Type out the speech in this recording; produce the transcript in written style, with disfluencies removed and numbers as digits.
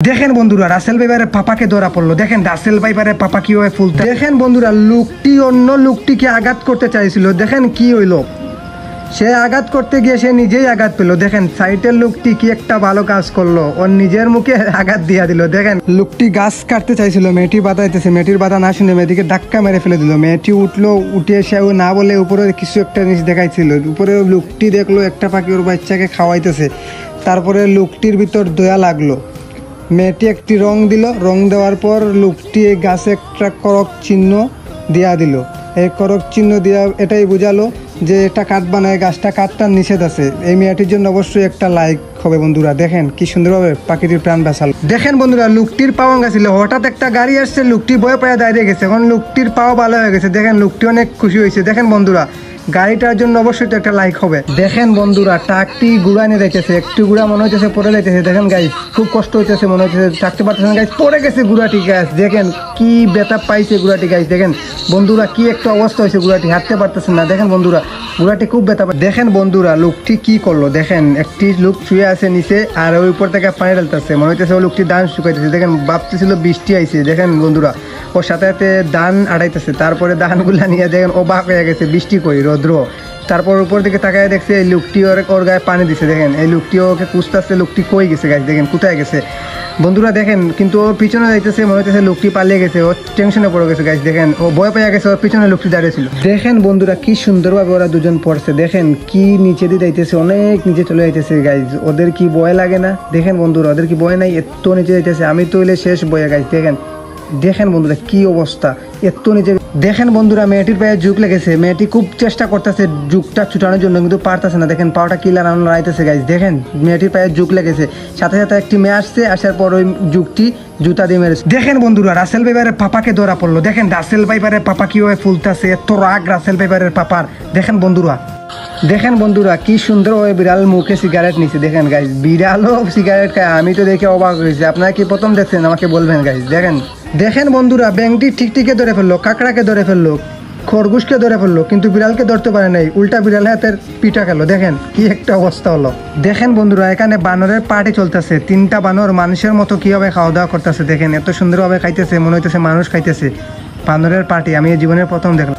দেখেন বন্ধুরা রাসেল ভাইবারের পাপাকে ধরা পড়লো। দেখেন রাসেল ভাইবারের পাপা কিভাবে ফুলতে। দেখেন বন্ধুরা লোকটি অন্য লোকটিকে আঘাত করতে চাইছিল। দেখেন কি হইলো, সে আঘাত করতে গিয়ে সে নিজেই আঘাত পেলো। দেখেন সাইটের লোকটি কি একটা ভালো কাজ করলো, ওর নিজের মুখে আঘাত দিয়া দিল। দেখেন লোকটি গাছ কাটতে চাইছিল, মেয়েটি বাধাইতেছে, মেয়েটির বাধা না শুনে মেয়েটিকে ধাক্কা মেরে ফেলে দিল। মেয়েটি উঠলো, উঠে সেও না বলে উপরে কিছু একটা জিনিস দেখাইছিল। উপরে লোকটি দেখলো একটা পাখি ওর বাচ্চাকে খাওয়াইতেছে। তারপরে লোকটির ভিতর দয়া লাগলো, মেয়েটি একটি রং দিল। রং দেওয়ার পর লোকটি গাছে একটা করক চিহ্ন দিয়া দিল। এই করক চিহ্ন দিয়া এটাই বোঝালো যে এটা কাটবা না, এই গাছটা কাটটার নিষেধ আছে। এই মেয়েটির জন্য অবশ্যই একটা লাইক হবে বন্ধুরা। দেখেন কি সুন্দরভাবে পাখিটির প্রাণ বাঁচালো। দেখেন বন্ধুরা লোকটির পাও ছিল, হঠাৎ একটা গাড়ি আসছে, লোকটি ভয় পায়ে দাঁড়িয়ে গেছে। এখন লোকটির পাও ভালো হয়ে গেছে। দেখেন লোকটি অনেক খুশি হয়েছে। দেখেন বন্ধুরা গাড়িটার জন্য অবশ্যই তো একটা লাইক হবে। দেখেন বন্ধুরা ট্রাকটি গুড়া নিয়ে রেখেছে, একটু গুড়া মনে হচ্ছে পড়ে যাইতেছে। দেখেন গাইস খুব কষ্ট হইতেছে, মনে হচ্ছে থাকতে পারতেছে না গাইস, পড়ে গেছে গুড়াটি গাছ। দেখেন কি ব্যথা পাইছে গুড়াটি গাইস। দেখেন বন্ধুরা কি একটা অবস্থা হয়েছে, গুড়াটি হাঁটতে পারতেছে না। দেখেন বন্ধুরা গুড়াটি খুব ব্যথা পায়। দেখেন বন্ধুরা লোকটি কি করলো, দেখেন একটি লোক শুয়ে আছে নিচে আর ওই উপর থেকে পানি ঢালতেছে, মনে হইতেছে ওই লোকটি ধান শুকাইতেছে। দেখেন ভাবতেছিল বৃষ্টি আইছে। দেখেন বন্ধুরা ওর সাথে সাথে ধান আড়াইতেছে, তারপরে ধানগুলা নিয়ে দেখেন ও বাক হয়ে গেছে, বৃষ্টি কই রৌদ্র। তারপর উপর দিকে তাকায় দেখছে এই লোকটি ওর গায়ে পানি দিছে। দেখেন এই লোকটি ওকে খুঁজতেছে, লোকটি কই গেছে গাছ, দেখেন কোথায় গেছে বন্ধুরা। দেখেন কিন্তু ওর পিছনে যাইতেছে, মনে হচ্ছে লোকটি পালিয়ে গেছে, ও টেনশনে পড়ে গেছে গাছ। দেখেন ও ভয় পেয়ে গেছে, ওর পিছনে লোকটি দাঁড়িয়ে ছিল। দেখেন বন্ধুরা কি সুন্দরভাবে ওরা দুজন পড়ছে। দেখেন কি নিচে দিয়ে যাইতেছে, অনেক নিচে চলে যাইতেছে গাইজ। ওদের কি ভয় লাগে না? দেখেন বন্ধুরা ওদের কি ভয় নাই? এত নিচে যাইতেছে, আমি তো হইলে শেষ বয়ে গাইজ। দেখেন দেখেন বন্ধুরা কি অবস্থা, এত নিচে। দেখেন বন্ধুরা মেয়েটির পায়ে জুক লেগেছে, মেয়েটি খুব চেষ্টা করতেছে জুকটা ছুটানোর জন্য, কিন্তু পারতেছে না। দেখেন পাওয়াটা কি লড়াইতেছে গাইজ। দেখেন মেয়েটির পায়ে জুক লেগেছে, সাথে সাথে একটি মেয়ে আসছে, আসার পর ওই জুকটি জুতা দিয়ে মেরেছে। দেখেন বন্ধুরা রাসেল ভাইবারের পাপাকে ধরা পড়লো। দেখেন রাসেল ভাইবারের পাপা কিভাবে ফুলতেছে, এত রাগ রাসেল ভাইবারের পাপার। দেখেন বন্ধুরা দেখেন বন্ধুরা কি সুন্দর ওই বিড়াল মুখে সিগারেট নিচ্ছে। দেখেন গাইজ বিড়ালও সিগারেট খায়, আমি তো দেখে অবাক হয়েছি। আপনারা কি প্রথম দেখছেন আমাকে বলবেন গাইজ। দেখেন দেখেন বন্ধুরা ব্যাংকটি ঠিকঠিকে ধরে ফেললো, কাঁকড়াকে ধরে ফেললো, খরগোশকে ধরে ফেললো, কিন্তু বিড়ালকে ধরতে পারে নাই, উল্টা বিড়াল হাতের পিঠা খেলো। দেখেন কি একটা অবস্থা হলো। দেখেন বন্ধুরা এখানে বানরের পার্টি চলতেছে, 3টা বানর মানুষের মতো কিভাবে খাওয়া দাওয়া করতেছে। দেখেন এত সুন্দরভাবে খাইতেছে, মনে হইতেছে মানুষ খাইতেছে। বানরের পার্টি আমি এই জীবনের প্রথম দেখলাম।